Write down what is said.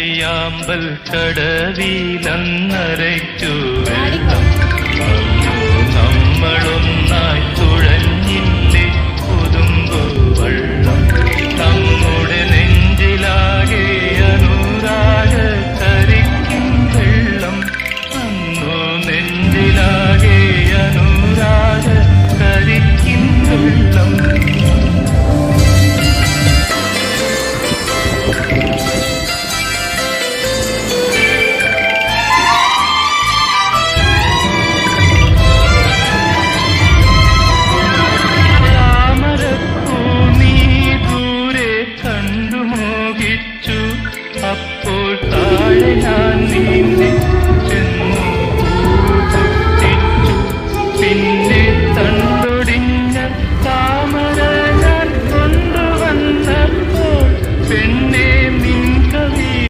നെല്ലിയാമ്പൽ കടവിലന്നരയ്ക്കു വെള്ളം അന്നു നമ്മളൊന്നായി തുഴഞ്ഞില്ലേ കൊതുമ്പു വള്ളം നമ്മുടെ നെഞ്ചിലാകെ അനുരാഗ കരിക്കും വെള്ളം അന്നു നെഞ്ചിലാകെ അനുരാഗ കരിക്കും വെള്ളം അപ്പോൾ താഴെ ഞാൻ നീന്തി